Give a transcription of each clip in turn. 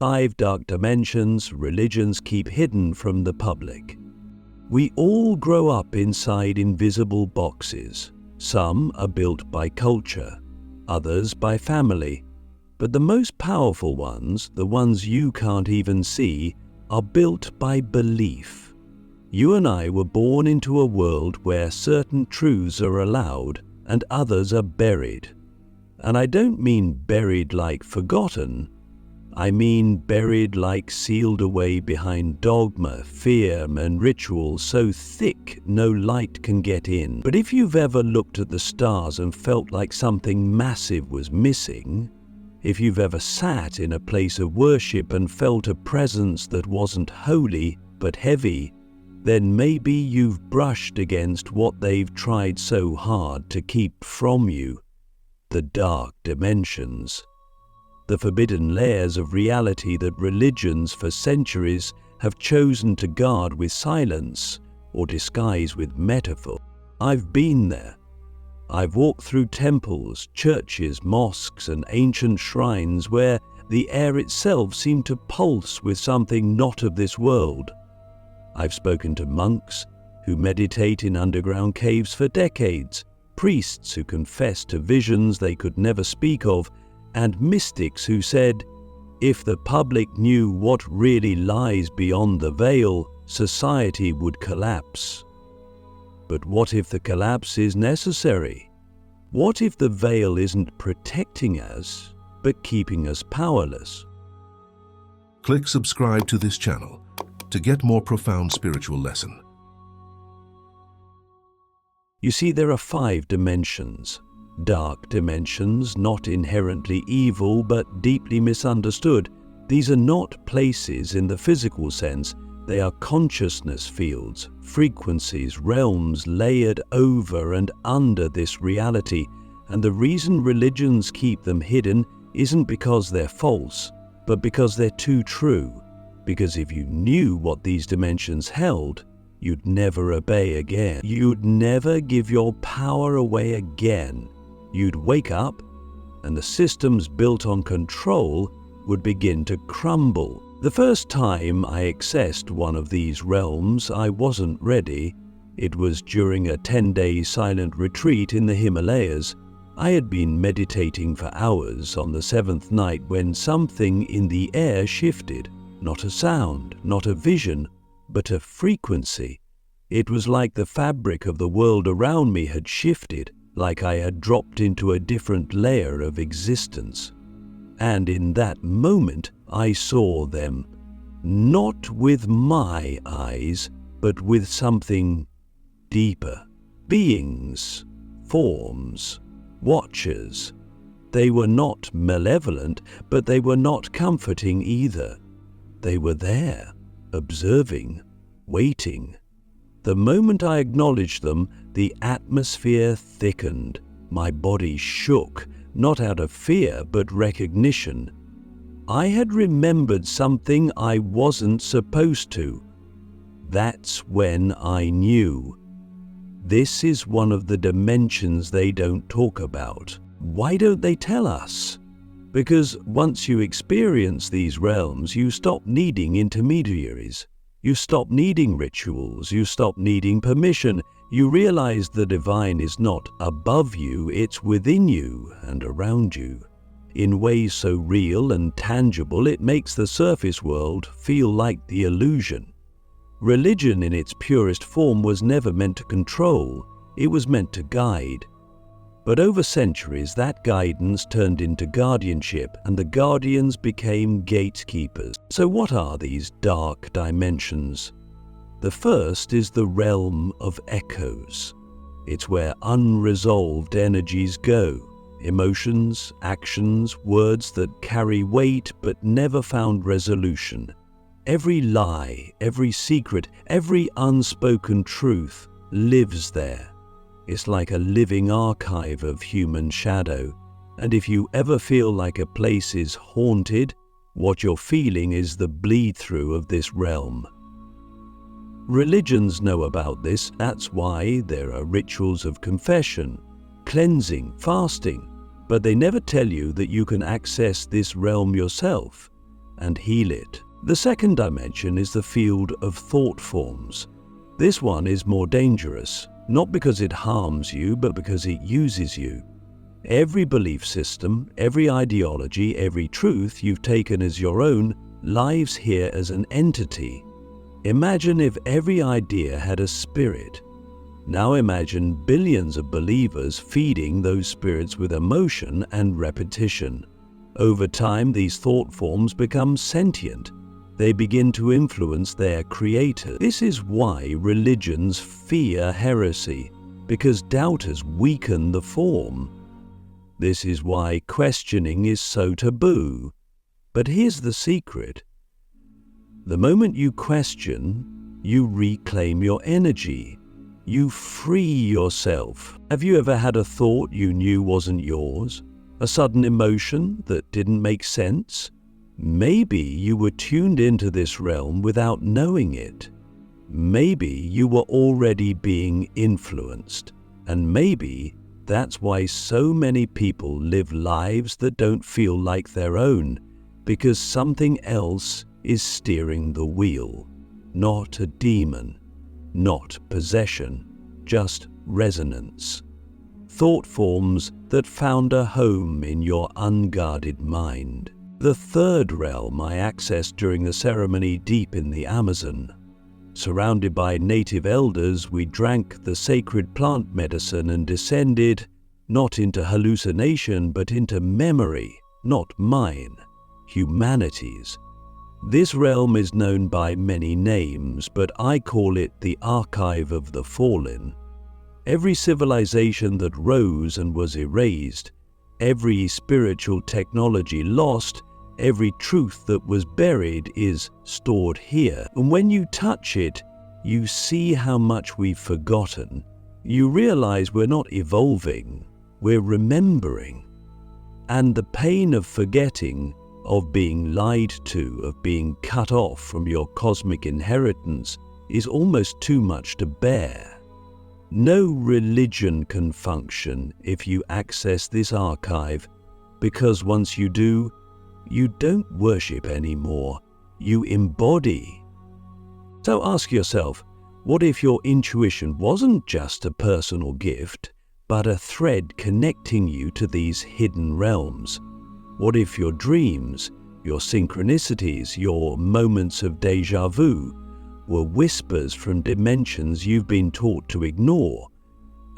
5 dark dimensions religions keep hidden from the public. We all grow up inside invisible boxes. Some are built by culture, others by family. But the most powerful ones, the ones you can't even see, are built by belief. You and I were born into a world where certain truths are allowed and others are buried. And I don't mean buried like forgotten. I mean buried like sealed away behind dogma, fear, and ritual so thick no light can get in. But if you've ever looked at the stars and felt like something massive was missing, if you've ever sat in a place of worship and felt a presence that wasn't holy but heavy, then maybe you've brushed against what they've tried so hard to keep from you, the dark dimensions. The forbidden layers of reality that religions for centuries have chosen to guard with silence or disguise with metaphor. I've been there. I've walked through temples, churches, mosques, and ancient shrines where the air itself seemed to pulse with something not of this world. I've spoken to monks who meditate in underground caves for decades, priests who confess to visions they could never speak of, and mystics who said, if the public knew what really lies beyond the veil, society would collapse. But what if the collapse is necessary? What if the veil isn't protecting us, but keeping us powerless? Click subscribe to this channel to get more profound spiritual lesson. You see, there are 5 dimensions. Dark dimensions, not inherently evil but deeply misunderstood. These are not places in the physical sense. They are consciousness fields, frequencies, realms layered over and under this reality. And the reason religions keep them hidden isn't because they're false, but because they're too true. Because if you knew what these dimensions held, you'd never obey again. You'd never give your power away again. You'd wake up, and the systems built on control would begin to crumble. The first time I accessed one of these realms, I wasn't ready. It was during a 10-day silent retreat in the Himalayas. I had been meditating for hours on the 7th night when something in the air shifted. Not a sound, not a vision, but a frequency. It was like the fabric of the world around me had shifted, like I had dropped into a different layer of existence. And in that moment, I saw them, not with my eyes, but with something deeper. Beings, forms, watchers. They were not malevolent, but they were not comforting either. They were there, observing, waiting. The moment I acknowledged them, the atmosphere thickened. My body shook, not out of fear, but recognition. I had remembered something I wasn't supposed to. That's when I knew. This is one of the dimensions they don't talk about. Why don't they tell us? Because once you experience these realms, you stop needing intermediaries. You stop needing rituals. You stop needing permission. You realize the divine is not above you, it's within you and around you. In ways so real and tangible, it makes the surface world feel like the illusion. Religion in its purest form was never meant to control. It was meant to guide. But over centuries, that guidance turned into guardianship, and the guardians became gatekeepers. So what are these dark dimensions? The first is the realm of echoes. It's where unresolved energies go. Emotions, actions, words that carry weight but never found resolution. Every lie, every secret, every unspoken truth lives there. It's like a living archive of human shadow. And if you ever feel like a place is haunted, what you're feeling is the bleed-through of this realm. Religions know about this. That's why there are rituals of confession, cleansing, fasting. But they never tell you that you can access this realm yourself. and heal it. The second dimension is the field of thought forms. This one is more dangerous, not because it harms you, but because it uses you. Every belief system, every ideology, every truth you've taken as your own lives here as an entity. Imagine if every idea had a spirit. Now imagine billions of believers feeding those spirits with emotion and repetition. Over time, these thought forms become sentient. They begin to influence their creator. This is why religions fear heresy, because doubters weaken the form. This is why questioning is so taboo. But here's the secret. The moment you question, you reclaim your energy. You free yourself. Have you ever had a thought you knew wasn't yours? A sudden emotion that didn't make sense? Maybe you were tuned into this realm without knowing it. Maybe you were already being influenced. And maybe that's why so many people live lives that don't feel like their own, because something else is steering the wheel. Not a demon, not possession, just resonance. Thought forms that found a home in your unguarded mind. The third realm I accessed during the ceremony deep in the Amazon. Surrounded by native elders, we drank the sacred plant medicine and descended, not into hallucination, but into memory, not mine, humanity's. This realm is known by many names, but I call it the archive of the fallen. Every civilization that rose and was erased, every spiritual technology lost, every truth that was buried is stored here. And when you touch it, you see how much we've forgotten. You realize we're not evolving, we're remembering. And the pain of forgetting, of being lied to, of being cut off from your cosmic inheritance is almost too much to bear. No religion can function if you access this archive, because once you do, you don't worship anymore, you embody. So ask yourself, what if your intuition wasn't just a personal gift, but a thread connecting you to these hidden realms? What if your dreams, your synchronicities, your moments of déjà vu were whispers from dimensions you've been taught to ignore?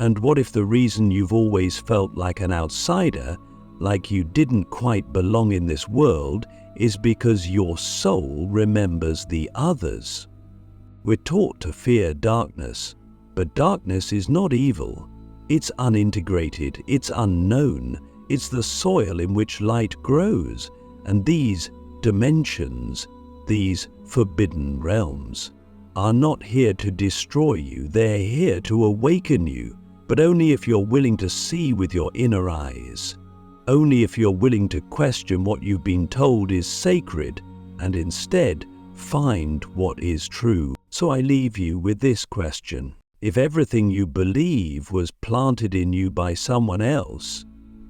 And what if the reason you've always felt like an outsider, like you didn't quite belong in this world, is because your soul remembers the others? We're taught to fear darkness, but darkness is not evil. It's unintegrated, it's unknown. It's the soil in which light grows, and these dimensions, these forbidden realms, are not here to destroy you, they're here to awaken you, but only if you're willing to see with your inner eyes, only if you're willing to question what you've been told is sacred, and instead find what is true. So I leave you with this question. If everything you believe was planted in you by someone else,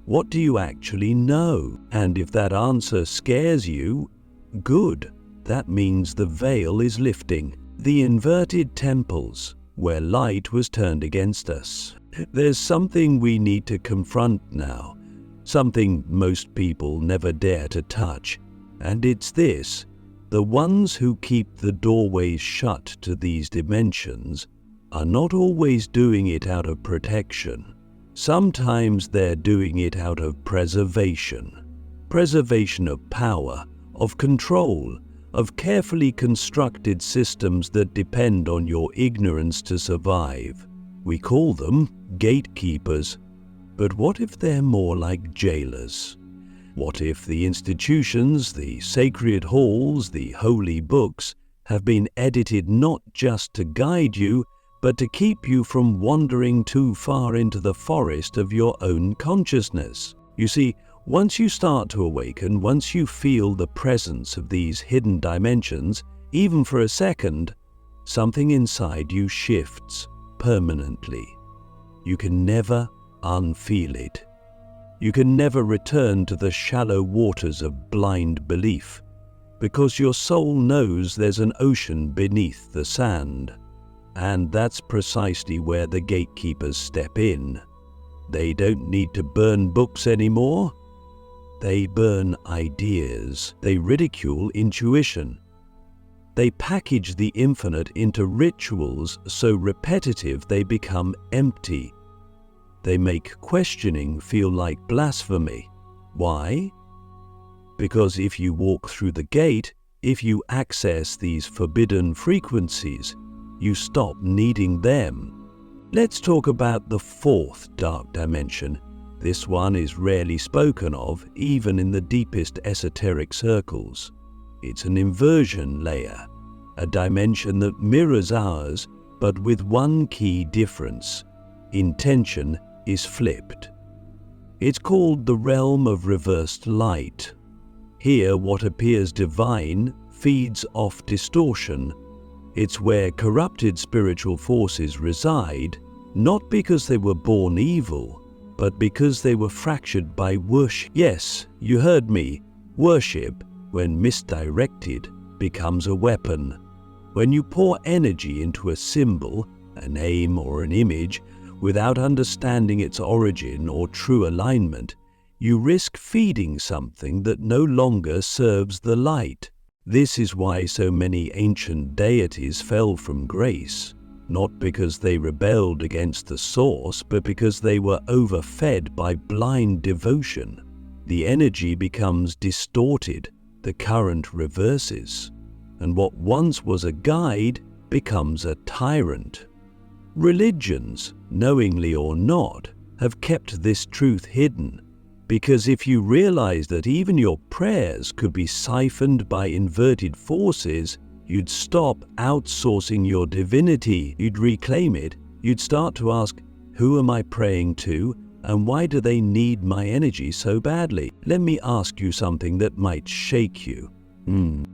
what do you actually know? And if that answer scares you, good. That means the veil is lifting. The inverted temples, where light was turned against us. There's something we need to confront now, something most people never dare to touch, and it's this. The ones who keep the doorways shut to these dimensions are not always doing it out of protection. Sometimes they're doing it out of preservation. Preservation of power, of control, of carefully constructed systems that depend on your ignorance to survive. We call them gatekeepers. But what if they're more like jailers? What if the institutions, the sacred halls, the holy books have been edited not just to guide you, but to keep you from wandering too far into the forest of your own consciousness? You see, once you start to awaken, once you feel the presence of these hidden dimensions, even for a second, something inside you shifts permanently. You can never unfeel it. You can never return to the shallow waters of blind belief, because your soul knows there's an ocean beneath the sand. And that's precisely where the gatekeepers step in. They don't need to burn books anymore. They burn ideas. They ridicule intuition. They package the infinite into rituals so repetitive they become empty. They make questioning feel like blasphemy. Why? Because if you walk through the gate, if you access these forbidden frequencies, you stop needing them. Let's talk about the fourth dark dimension. This one is rarely spoken of, even in the deepest esoteric circles. It's an inversion layer, a dimension that mirrors ours, but with one key difference. Intention is flipped. It's called the realm of reversed light. Here, what appears divine feeds off distortion. It's where corrupted spiritual forces reside, not because they were born evil, but because they were fractured by worship. Yes, you heard me. Worship, when misdirected, becomes a weapon. When you pour energy into a symbol, a name or an image, without understanding its origin or true alignment, you risk feeding something that no longer serves the light. This is why so many ancient deities fell from grace, not because they rebelled against the source, but because they were overfed by blind devotion. The energy becomes distorted, the current reverses, and what once was a guide becomes a tyrant. Religions, knowingly or not, have kept this truth hidden, because if you realize that even your prayers could be siphoned by inverted forces, you'd stop outsourcing your divinity, you'd reclaim it, you'd start to ask, who am I praying to, and why do they need my energy so badly? Let me ask you something that might shake you.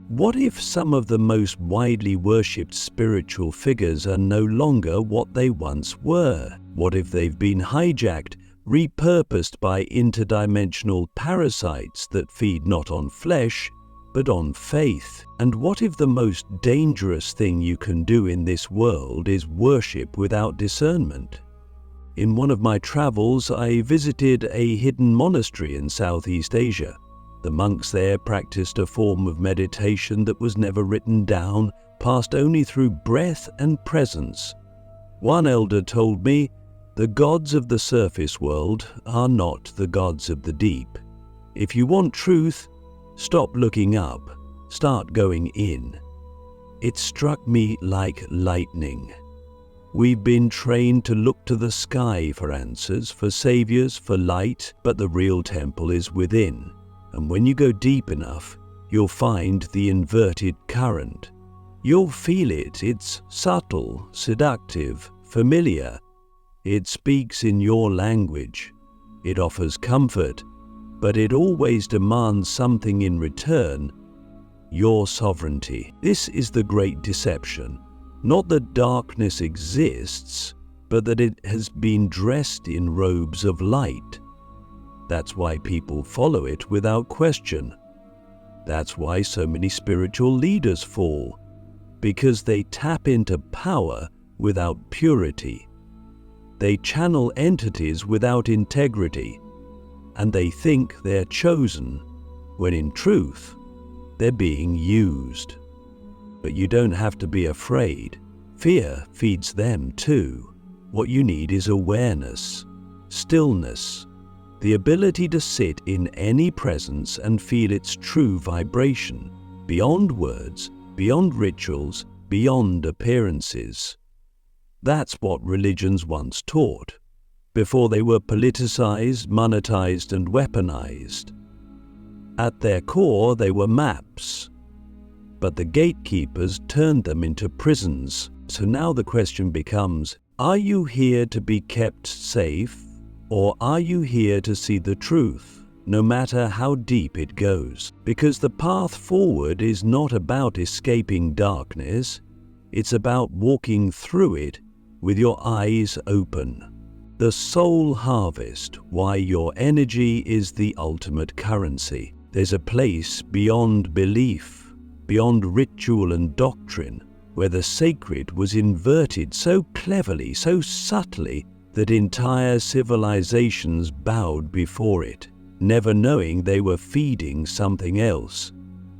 What if some of the most widely worshipped spiritual figures are no longer what they once were? What if they've been hijacked, repurposed by interdimensional parasites that feed not on flesh, but on faith? And what if the most dangerous thing you can do in this world is worship without discernment? In one of my travels, I visited a hidden monastery in Southeast Asia. The monks there practiced a form of meditation that was never written down, passed only through breath and presence. One elder told me, the gods of the surface world are not the gods of the deep. If you want truth, stop looking up, start going in. It struck me like lightning. We've been trained to look to the sky for answers, for saviors, for light, but the real temple is within. And when you go deep enough, you'll find the inverted current. You'll feel it. It's subtle, seductive, familiar. It speaks in your language. It offers comfort, but it always demands something in return: your sovereignty. This is the great deception. Not that darkness exists, but that it has been dressed in robes of light. That's why people follow it without question. That's why so many spiritual leaders fall, because they tap into power without purity. They channel entities without integrity, and they think they're chosen, when in truth, they're being used. But you don't have to be afraid. Fear feeds them too. What you need is awareness, stillness, the ability to sit in any presence and feel its true vibration, beyond words, beyond rituals, beyond appearances. That's what religions once taught, before they were politicized, monetized, and weaponized. At their core, they were maps, but the gatekeepers turned them into prisons. So now the question becomes, are you here to be kept safe, or are you here to see the truth, no matter how deep it goes? Because the path forward is not about escaping darkness, it's about walking through it with your eyes open. The soul harvest, why your energy is the ultimate currency. There's a place beyond belief, beyond ritual and doctrine, where the sacred was inverted so cleverly, so subtly, that entire civilizations bowed before it, never knowing they were feeding something else.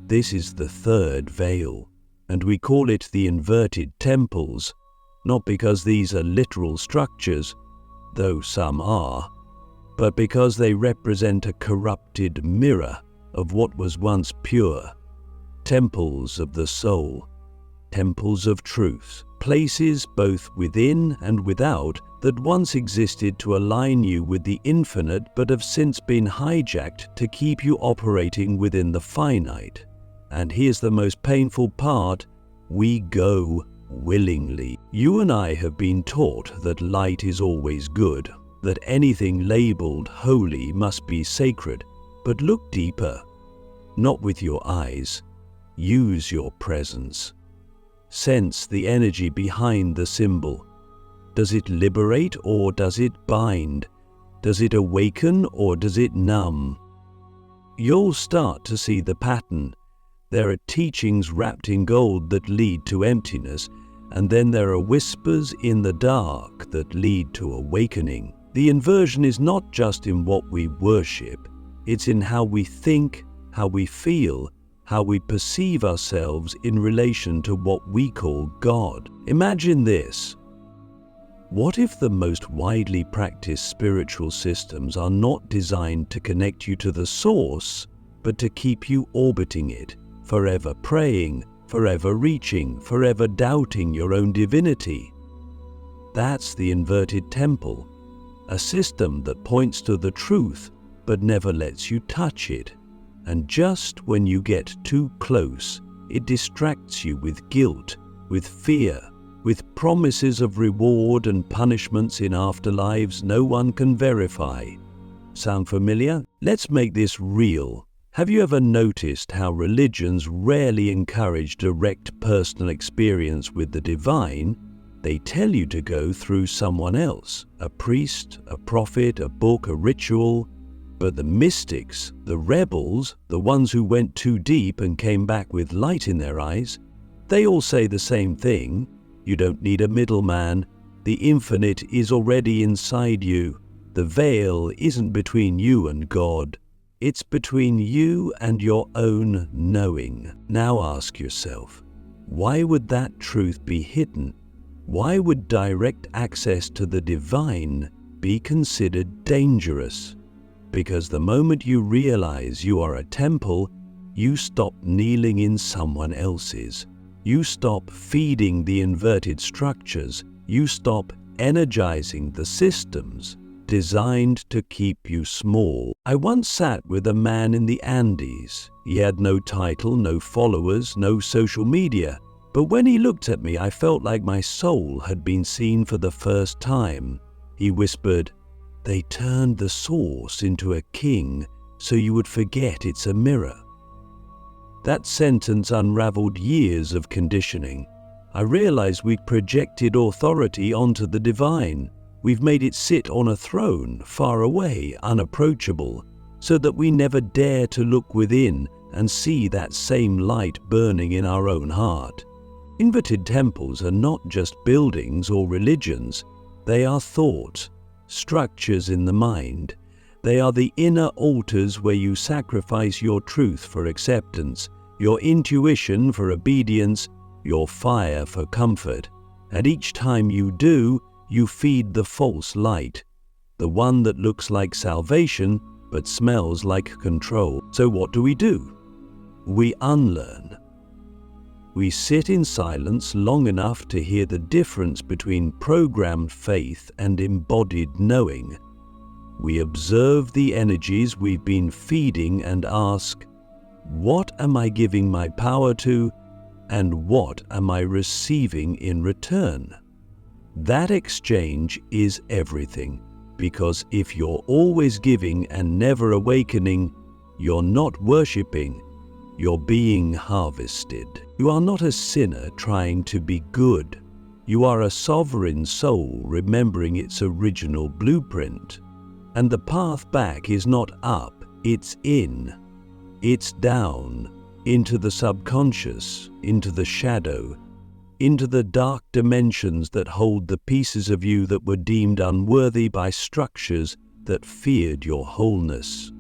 This is the third veil, and we call it the inverted temples, not because these are literal structures, though some are, but because they represent a corrupted mirror of what was once pure. Temples of the soul, temples of truth, places both within and without that once existed to align you with the infinite but have since been hijacked to keep you operating within the finite. And here's the most painful part: we go willingly. You and I have been taught that light is always good, that anything labeled holy must be sacred. But look deeper. Not with your eyes. Use your presence. Sense the energy behind the symbol. Does it liberate or does it bind? Does it awaken or does it numb? You'll start to see the pattern. There are teachings wrapped in gold that lead to emptiness, and then there are whispers in the dark that lead to awakening. The inversion is not just in what we worship, it's in how we think, how we feel, how we perceive ourselves in relation to what we call God. Imagine this. What if the most widely practiced spiritual systems are not designed to connect you to the source, but to keep you orbiting it, forever praying, forever reaching, forever doubting your own divinity? That's the inverted temple, a system that points to the truth but never lets you touch it. And just when you get too close, it distracts you with guilt, with fear, with promises of reward and punishments in afterlives no one can verify. Sound familiar? Let's make this real. Have you ever noticed how religions rarely encourage direct personal experience with the divine? They tell you to go through someone else, a priest, a prophet, a book, a ritual. But the mystics, the rebels, the ones who went too deep and came back with light in their eyes, they all say the same thing. You don't need a middleman. The infinite is already inside you. The veil isn't between you and God. It's between you and your own knowing. Now ask yourself, why would that truth be hidden? Why would direct access to the divine be considered dangerous? Because the moment you realize you are a temple, you stop kneeling in someone else's. You stop feeding the inverted structures. You stop energizing the systems designed to keep you small. I once sat with a man in the Andes. He had no title, no followers, no social media. But when he looked at me, I felt like my soul had been seen for the first time. He whispered, "They turned the source into a king so you would forget it's a mirror." That sentence unraveled years of conditioning. I realized we'd projected authority onto the divine. We've made it sit on a throne, far away, unapproachable, so that we never dare to look within and see that same light burning in our own heart. Inverted temples are not just buildings or religions. They are thoughts, structures in the mind. They are the inner altars where you sacrifice your truth for acceptance, your intuition for obedience, your fire for comfort. And each time you do, you feed the false light, the one that looks like salvation but smells like control. So what do? We unlearn. We sit in silence long enough to hear the difference between programmed faith and embodied knowing. We observe the energies we've been feeding and ask, what am I giving my power to, and what am I receiving in return? That exchange is everything, because if you're always giving and never awakening, you're not worshipping, you're being harvested. You are not a sinner trying to be good. You are a sovereign soul remembering its original blueprint. And the path back is not up, it's in. It's down. into the subconscious, into the shadow, into the dark dimensions that hold the pieces of you that were deemed unworthy by structures that feared your wholeness.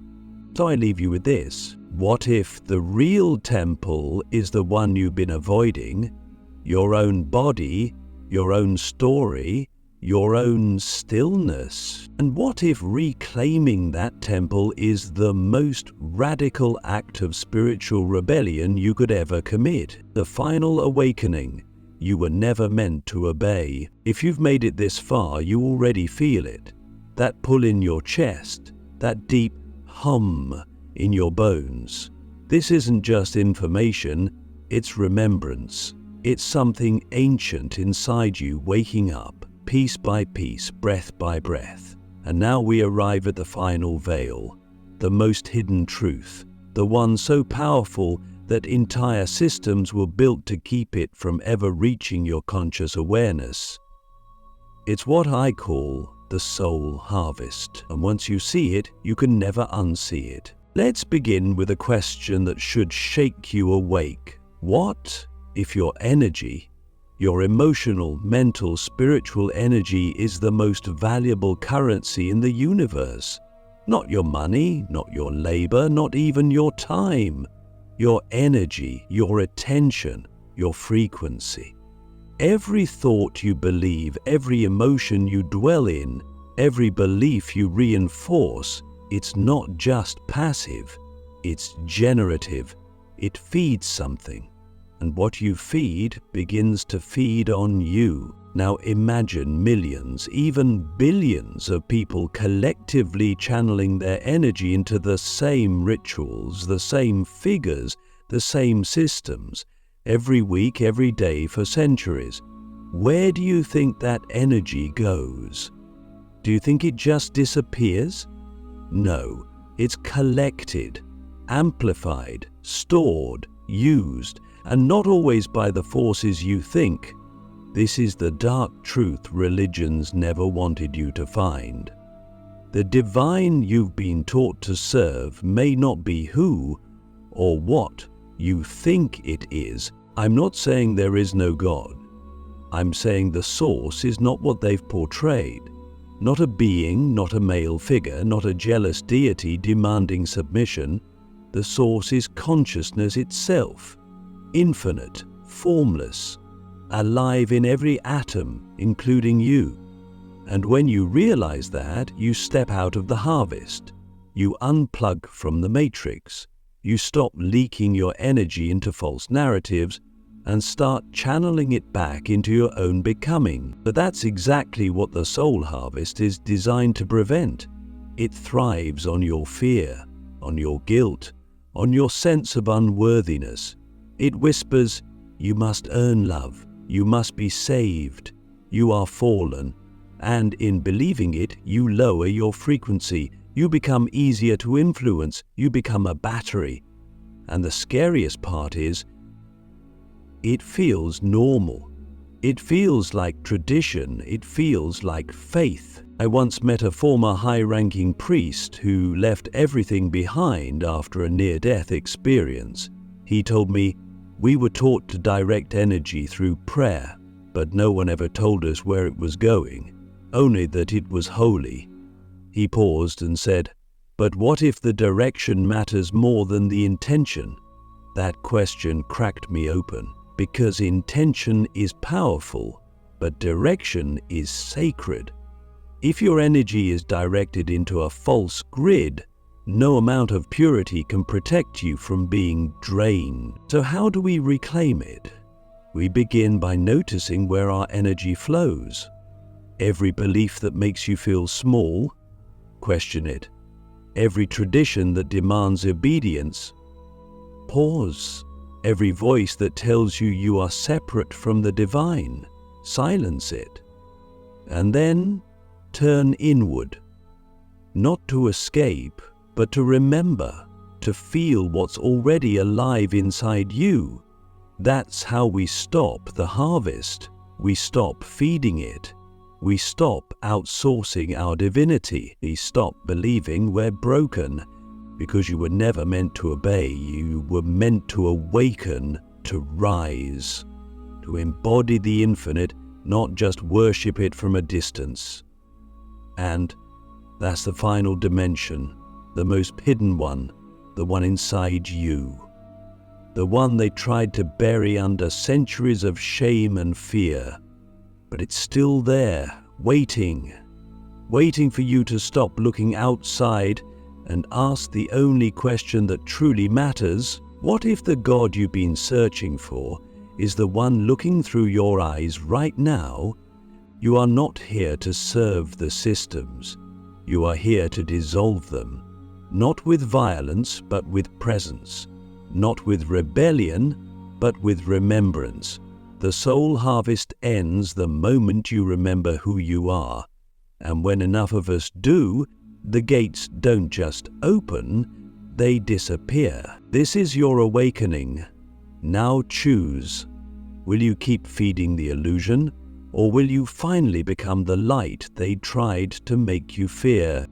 So I leave you with this. What if the real temple is the one you've been avoiding? Your own body, your own story, your own stillness? And what if reclaiming that temple is the most radical act of spiritual rebellion you could ever commit? The final awakening you were never meant to obey. If you've made it this far, you already feel it. That pull in your chest, that deep hum in your bones. This isn't just information, it's remembrance. It's something ancient inside you waking up, piece by piece, breath by breath. And now we arrive at the final veil, the most hidden truth, the one so powerful that entire systems were built to keep it from ever reaching your conscious awareness. It's what I call the soul harvest, and once you see it, you can never unsee it. Let's begin with a question that should shake you awake. What if your energy, your emotional, mental, spiritual energy is the most valuable currency in the universe? Not your money, not your labor, not even your time. Your energy, your attention, your frequency. Every thought you believe, every emotion you dwell in, every belief you reinforce, it's not just passive, it's generative. It feeds something, and what you feed begins to feed on you. Now imagine millions, even billions of people collectively channeling their energy into the same rituals, the same figures, the same systems, every week, every day for centuries. Where do you think that energy goes? Do you think it just disappears? No, it's collected, amplified, stored, used, and not always by the forces you think. This is the dark truth religions never wanted you to find. The divine you've been taught to serve may not be who or what you think it is. I'm not saying there is no God. I'm saying the source is not what they've portrayed. Not a being, not a male figure, not a jealous deity demanding submission. The source is consciousness itself, infinite, formless, alive in every atom, including you. And when you realize that, you step out of the harvest. You unplug from the matrix. You stop leaking your energy into false narratives and start channeling it back into your own becoming. But that's exactly what the soul harvest is designed to prevent. It thrives on your fear, on your guilt, on your sense of unworthiness. It whispers, you must earn love. You must be saved. You are fallen. And in believing it, you lower your frequency. You become easier to influence. You become a battery. And the scariest part is, it feels normal. It feels like tradition. It feels like faith. I once met a former high-ranking priest who left everything behind after a near-death experience. He told me, we were taught to direct energy through prayer, but no one ever told us where it was going, only that it was holy. He paused and said, but what if the direction matters more than the intention? That question cracked me open, because intention is powerful, but direction is sacred. If your energy is directed into a false grid, no amount of purity can protect you from being drained. So how do we reclaim it? We begin by noticing where our energy flows. Every belief that makes you feel small, question it. Every tradition that demands obedience, pause. Every voice that tells you you are separate from the divine, silence it. And then turn inward, not to escape, but to remember, to feel what's already alive inside you. That's how we stop the harvest. We stop feeding it. We stop outsourcing our divinity. We stop believing we're broken. because you were never meant to obey. You were meant to awaken, to rise, to embody the infinite, not just worship it from a distance. And that's the final dimension, the most hidden one, the one inside you. The one they tried to bury under centuries of shame and fear. But it's still there, waiting for you to stop looking outside and ask the only question that truly matters. What if the God you've been searching for is the one looking through your eyes right now? You are not here to serve the systems. You are here to dissolve them, not with violence, but with presence, not with rebellion, but with remembrance. The soul harvest ends the moment you remember who you are. And when enough of us do, the gates don't just open, they disappear. This is your awakening. Now choose. Will you keep feeding the illusion, or will you finally become the light they tried to make you fear?